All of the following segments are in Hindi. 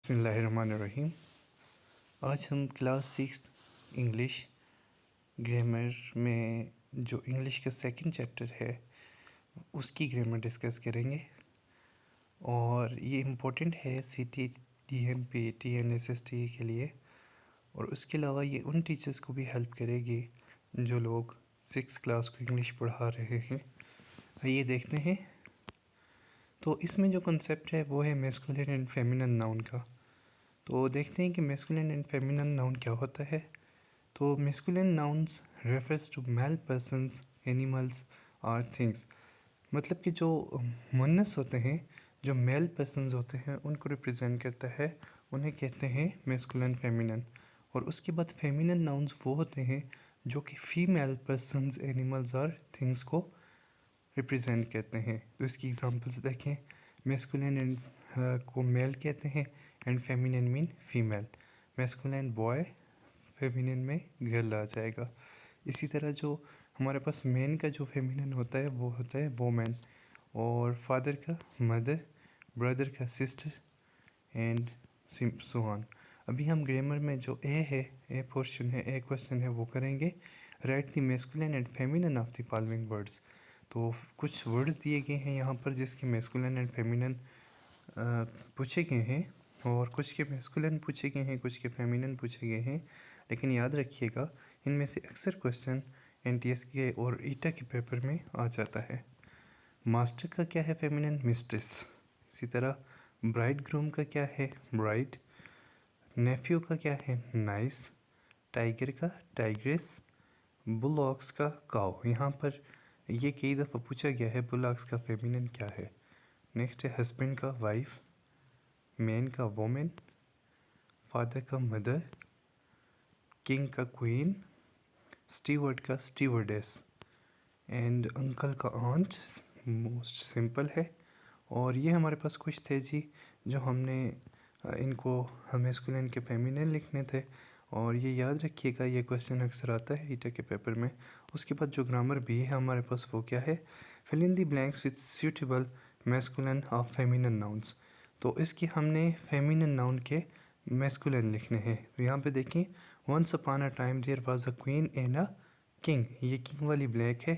बिस्मिल्लाहिर्रहमानिर्रहीम। आज हम क्लास 6 इंग्लिश ग्रामर में जो इंग्लिश का सेकंड चैप्टर है उसकी ग्रामर डिस्कस करेंगे और ये इम्पोर्टेंट है सीटी, डीएमपी, टीएनएसएसटी के लिए। और उसके अलावा ये उन टीचर्स को भी हेल्प करेगी जो लोग 6 क्लास को इंग्लिश पढ़ा रहे हैं। आइए देखते हैं। तो इसमें जो कॉन्सेप्ट है वो है मैस्कुलिन एंड फेमिनिन नाउन का। तो देखते हैं कि मैस्कुलिन एंड फेमिनिन नाउन क्या होता है। तो masculine nouns refers to male persons, animals और थिंग्स। मतलब कि जो मुन्नस होते हैं, जो मेल पर्सन्स होते हैं, उनको रिप्रेजेंट करता है, उन्हें कहते हैं मैस्कुलिन फेमिनिन। और उसके बाद फेमिनिन नाउन्स वो होते हैं जो कि फीमेल पर्सन्स, एनिमल्स और थिंग्स को रिप्रेजेंट करते हैं। तो इसकी एग्जांपल्स देखें। मैस्कुलिन एंड को मेल कहते हैं and feminine mean female. Masculine boy, feminine में गर्ल आ जाएगा। इसी तरह जो हमारे पास मैन का जो फेमिनिन होता है वो होता है वोमैन, और फादर का मदर, ब्रदर का सिस्टर एंड सो ऑन। अभी हम ग्रामर में जो ए पोर्शन है, ए क्वेश्चन है, वो करेंगे। Right the masculine and feminine of the following words. तो कुछ वर्ड्स दिए गए हैं यहाँ पर जिसके मैस्कुलिन एंड फेमिनिन पूछे गए हैं, और कुछ के मैस्कुलिन पूछे गए हैं, कुछ के फेमिनिन पूछे गए हैं। लेकिन याद रखिएगा, इनमें से अक्सर क्वेश्चन एनटीएस के और ईटा के पेपर में आ जाता है। मास्टर का क्या है फेमिनिन? मिस्ट्रेस। इसी तरह ब्राइड ग्रूम का क्या है? ब्राइड। नेफ्यू का क्या है? नाइस। टाइगर का टाइग्रेस। बुलॉक्स का काउ। यहाँ पर ये कई दफ़ा पूछा गया है, बुलॉक्स का फेमिनिन क्या है। नेक्स्ट है हस्बैंड का वाइफ, मैन का वोमेन, फादर का मदर, किंग का क्वीन, स्टीवर्ड का स्टीवर्डेस एंड अंकल का आंट। मोस्ट सिंपल है। और ये हमारे पास कुछ थे जी जो हमने इनको मैस्कुलिन के फेमिनिन लिखने थे। और ये याद रखिएगा, ये क्वेश्चन अक्सर आता है ईटा के पेपर में। उसके बाद जो ग्रामर भी है हमारे पास वो क्या है? Fill in the blanks with suitable masculine of feminine nouns. तो इसके हमने फेमिनिन नाउन के मैस्कुलिन लिखने हैं। तो यहाँ पे देखें, once upon a time there was a queen and a king. ये किंग वाली ब्लैक है।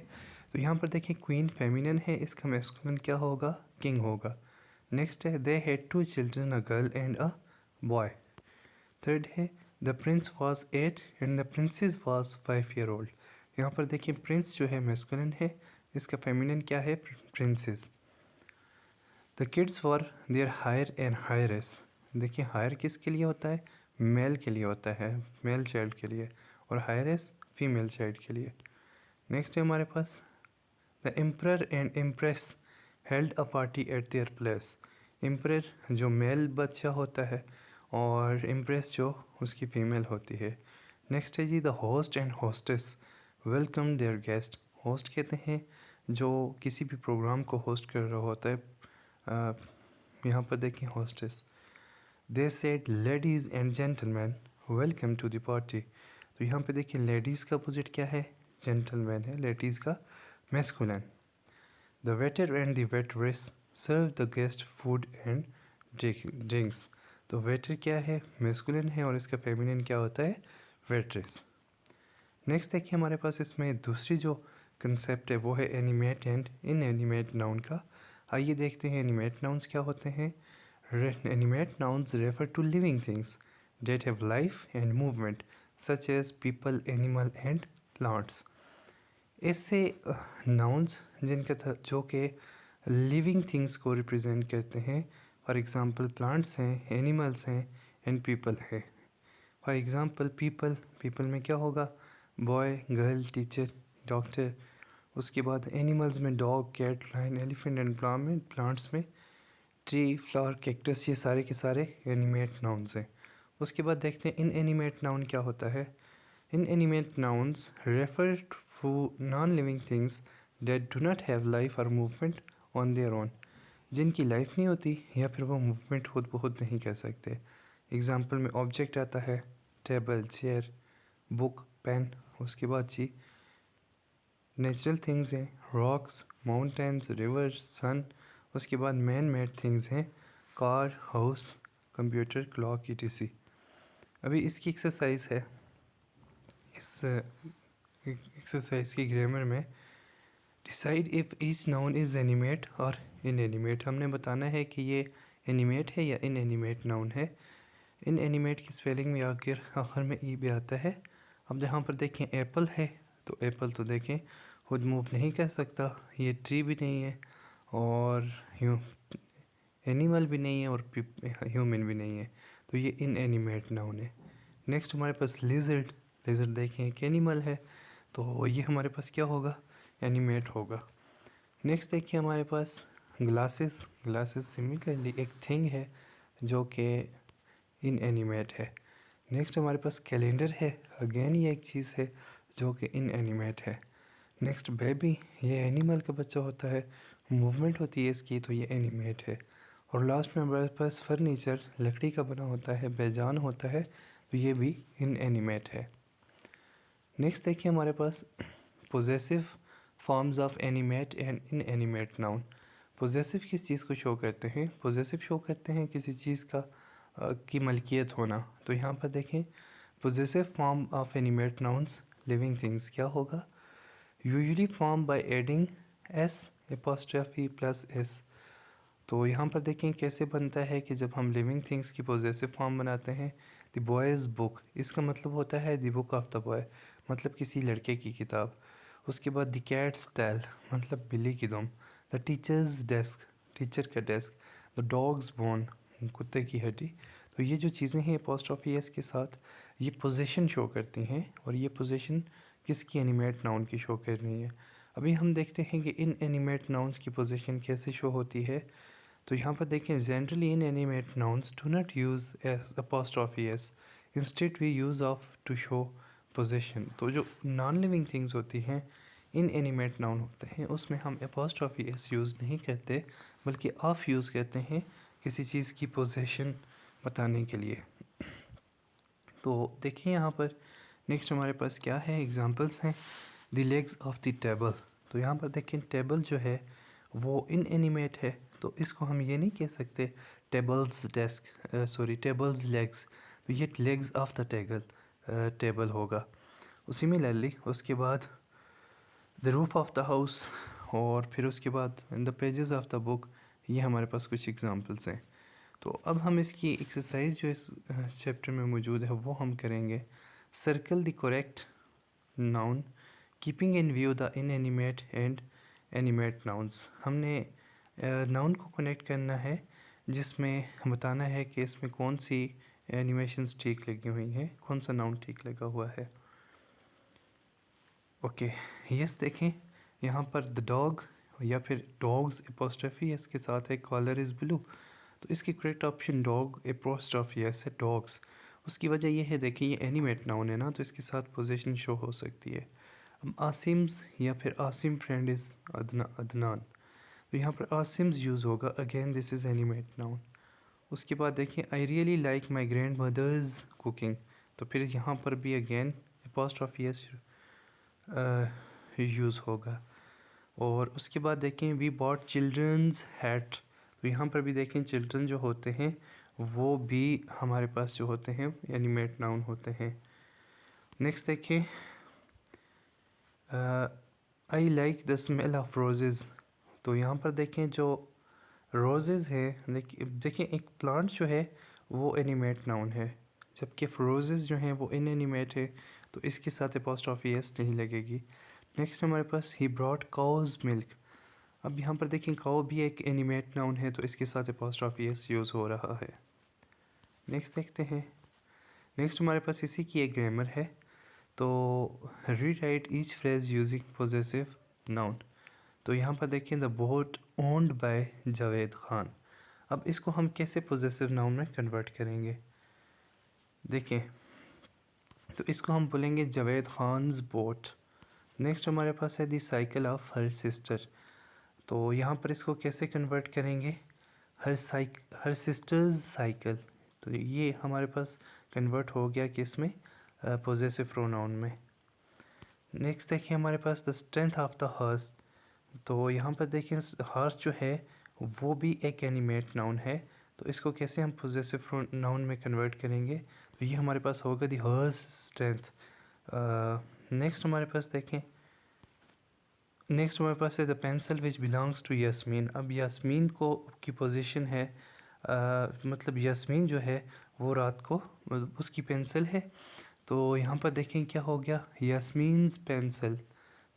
तो यहाँ पर देखें क्वीन फेमिनिन है, इसका मैस्कुलिन क्या होगा? किंग होगा। नेक्स्ट है they had 2 children, a girl and a boy. Third है the prince was 8 and the princess was 5 year old. यहाँ पर देखिए प्रिंस जो है मैस्कुलिन है, इसका फेमिनिन क्या है? Princess. The kids were there heir and heiress. देखिए हायर किसके लिए होता है? मेल के लिए होता है, मेल चाइल्ड के लिए, और हायरेस फीमेल चाइल्ड के लिए। नेक्स्ट है हमारे पास the emperor and empress held a party at their place. Emperor जो मेल बच्चा होता है और एम्प्रेस जो उसकी फीमेल होती है। नेक्स्ट है जी the host and hostess welcome their guest. Host कहते हैं जो किसी भी प्रोग्राम को होस्ट कर रहा होता है। यहाँ पर देखें hostess. They said ladies and gentleman welcome to the party. तो यहाँ पे देखिए लेडीज़ का अपोजिट क्या है? जेंटलमैन है, लेडीज़ का masculine. The waiter and the waitress serve the guest food and drinks. तो वेटर क्या है? मैस्कुलिन है, और इसका फेमिनिन क्या होता है? वेट्रेस। नेक्स्ट देखिए हमारे पास इसमें दूसरी जो कंसेप्ट है वो है एनिमेट एंड इनएनिमेट नाउन का। आइए देखते हैं एनिमेट नाउन्स क्या होते हैं। Animate nouns refer to living things that have life and movement such as people, animal and plants. ऐसे नाउन्स जिनका जो कि लिविंग थिंग्स को रिप्रेजेंट करते हैं। फॉर एग्ज़ाम्पल प्लांट्स हैं, एनिमल्स हैं एंड पीपल है। फॉर एग्ज़ाम्पल पीपल, पीपल में क्या होगा? Boy, girl, teacher, doctor. उसके बाद एनिमल्स में dog, cat, lion, elephant and plants में ट्री, फ्लावर, कैक्टस। ये सारे के सारे एनिमेट नाउन्स हैं। उसके बाद देखते हैं इन एनिमेट नाउन क्या होता है। Inanimate nouns refer to non living things that do not have life और मूवमेंट ऑन देयर ओन। जिनकी लाइफ नहीं होती या फिर वो मूवमेंट खुद ब खुद नहीं कर सकते। एग्ज़ाम्पल में ऑब्जेक्ट आता है टेबल, चेयर, बुक, पेन। उसके बाद जी नेचुरल थिंग्स हैं रॉक्स, माउंटेन्स, रिवर, सन। उसके बाद मैन मेड थिंग्स हैं car, house, computer, clock, etc। अभी इसकी एक्सरसाइज है। इस एक्सरसाइज की ग्रामर में decide if each noun is animate और इनएनिमेट। हमने बताना है कि ये एनिमेट है या इनएनिमेट नाउन है। इनएनिमेट की स्पेलिंग में आखिर में ई भी आता है। अब जहाँ पर देखें एप्पल है, तो एप्पल तो देखें खुद मूव नहीं कर सकता, ये ट्री भी नहीं है और एनिमल भी नहीं है और ह्यूमन भी नहीं है, तो ये इनएनिमेट नाउन है। नेक्स्ट हमारे पास लिजर्ड। लिजर्ड देखें एक एनिमल है, तो ये हमारे पास क्या होगा, एनिमेट होगा। नेक्स्ट देखिए हमारे पास ग्लासेस। ग्लासेस सिमिलरली एक थिंग है जो कि इनएनिमेट है। नेक्स्ट हमारे पास कैलेंडर है, अगेन ये एक चीज़ है जो कि इनएनिमेट है। नेक्स्ट बेबी, ये एनिमल का बच्चा होता है, मूवमेंट होती है इसकी, तो ये एनिमेट है। और लास्ट में हमारे पास फर्नीचर लकड़ी का बना होता है, बेजान होता है, तो ये भी इनएनिमेट है। नेक्स्ट देखिए हमारे पास possessive forms of animate and inanimate noun. Possessive किस चीज़ को शो करते हैं, पोजेसिव शो करते हैं किसी चीज़ का की मलकियत होना। तो यहाँ पर देखें possessive form of animate nouns living things क्या होगा, usually form by adding S apostrophe plus S. तो यहाँ पर देखें कैसे बनता है कि जब हम लिविंग थिंग्स की पोजेसिव फॉर्म बनाते हैं, द बॉयज़ बुक, इसका मतलब होता है the book of the boy, मतलब किसी लड़के की किताब। उसके बाद द कैट्स टेल, मतलब बिल्ली की दुम। द टीचर्स डेस्क, टीचर का डेस्क। द डॉग्स बोन, कुत्ते की हड्डी। तो ये जो चीज़ें हैं एपोस्ट्रोफी एस के साथ, ये पोजीशन शो करती हैं, और ये पोजीशन किसकी, एनिमेट नाउन की शो कर रही है। अभी हम देखते हैं कि इन एनिमेट नाउन्स की पोजीशन कैसे शो होती है। तो यहाँ पर देखें generally inanimate nouns do not use s apostrophe s, instead we use of to show possession. तो जो नॉन लिविंग थिंग्स होती हैं, इन एनिमेट नाउन होते हैं, उसमें हम अपोस्ट्रोफी एस यूज़ नहीं करते, बल्कि ऑफ यूज़ करते हैं किसी चीज़ की पोजीशन बताने के लिए। तो देखिए यहाँ पर नेक्स्ट हमारे पास क्या है, एग्जांपल्स हैं। The legs of the table, तो यहाँ पर देखें टेबल जो है वो इनएनिमेट है, तो इसको हम ये नहीं कह सकते tables desk, sorry tables legs, तो ये लेग्स ऑफ द टेबल होगा। सिमिलरली उसके बाद the roof of the house, और फिर उसके बाद in the pages of the book, ये हमारे पास कुछ एग्जांपल्स हैं। तो अब हम इसकी एक्सरसाइज जो इस चैप्टर में मौजूद है वो हम करेंगे। Circle the correct noun keeping in view the inanimate and animate nouns. हमने नाउन को कनेक्ट करना है, जिसमें बताना है कि इसमें कौन सी एनिमेशंस ठीक लगी हुई हैं, कौन सा नाउन ठीक लगा हुआ है। ओके यस, देखें यहाँ पर द डॉग या फिर डॉग्स एपोस्ट्रोफी एस के साथ है, कॉलर इज़ ब्लू, तो इसकी correct option dog apostrophe S है, डॉग्स। उसकी वजह यह है, देखिए ये एनिमेट नाउन है ना, तो इसके साथ पोजीशन शो हो सकती है। आसिम्स या फिर आसिम फ्रेंड इज़ अदनान, तो यहाँ पर आसिम्स यूज़ होगा, again this is animate noun. उसके बाद देखिए I really like my grandmother's cooking, तो फिर यहाँ पर भी अगेन एपोस्ट्रोफी एस यूज़ होगा। और उसके बाद देखें वी बॉट चिल्ड्रंस हैट, तो यहाँ पर भी देखें चिल्ड्रन जो होते हैं वो भी हमारे पास जो होते हैं एनिमेट नाउन होते हैं। नेक्स्ट देखें I like the smell of roses, तो यहाँ पर देखें जो रोजेज़ है, देखें एक प्लांट जो है वो एनिमेट नाउन है, जबकि रोजेज़ जो हैं वो इनएनिमेट है, तो इसके साथ एपोस्ट्रोफी एस नहीं लगेगी। नेक्स्ट हमारे पास ही ब्रॉट काउज मिल्क, अब यहाँ पर देखें काउ भी एक एनिमेट नाउन है, तो इसके साथ एपोस्ट्रोफी एस यूज़ हो रहा है। नेक्स्ट देखते हैं। नेक्स्ट हमारे पास इसी की एक ग्रामर है, तो rewrite each phrase using possessive noun, तो यहाँ पर देखें the boat owned by Javed Khan. अब इसको हम कैसे पोजेसिव नाउन में कन्वर्ट करेंगे, देखें तो इसको हम बोलेंगे जावेद ख़ान्स बोट। नेक्स्ट हमारे पास है दी साइकिल ऑफ हर सिस्टर, तो यहाँ पर इसको कैसे कन्वर्ट करेंगे, हर सिस्टर्स साइकिल, तो ये हमारे पास कन्वर्ट हो गया कि इसमें पोजेसिव प्रोनाउन में। नेक्स्ट देखिए हमारे पास the strength of the horse, तो यहाँ पर देखिए हॉर्स जो है वो भी एक एनिमेट नाउन है, तो इसको कैसे हम पोजेसिव नाउन में कन्वर्ट करेंगे, तो ये हमारे पास होगा दी हर्स स्ट्रेंथ। नेक्स्ट हमारे पास देखें, नेक्स्ट हमारे पास है the pencil which belongs to Yasmin. अब यास्मीन को की पोजीशन है मतलब यास्मीन जो है वो रात को उसकी पेंसिल है, तो यहाँ पर देखें क्या हो गया, यास्मीन्स पेंसिल।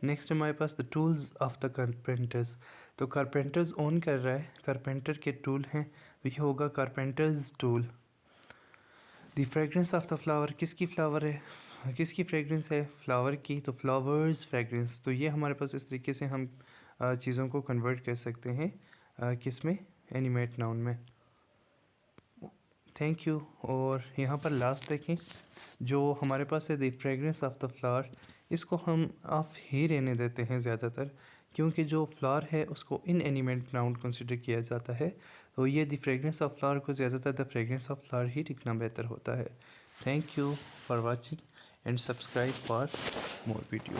नेक्स्ट हमारे पास the tools of the carpenters, तो कारपेंटर्स ओन कर रहा है, कारपेंटर के टूल हैं, तो ये होगा carpenters tool. The fragrance of the flower, किसकी फ्लावर है, किसकी फ्रेगरेंस है, फ्लावर की, तो फ्लावर्स फ्रेगरेंस। तो ये हमारे पास इस तरीके से हम चीज़ों को कन्वर्ट कर सकते हैं किस में, एनिमेट नाउन में। Thank you. और यहाँ पर लास्ट देखें, जो हमारे पास है the fragrance of the flower, इसको हम ऑफ ही रहने देते हैं ज़्यादातर, क्योंकि जो फ्लावर है उसको इन एनिमेट नाउन कंसिडर किया जाता है, तो ये द फ्रेगरेंस ऑफ फ्लावर को ज़्यादातर द फ्रेगरेंस ऑफ फ्लावर ही लिखना बेहतर होता है। Thank you for watching and subscribe for more video.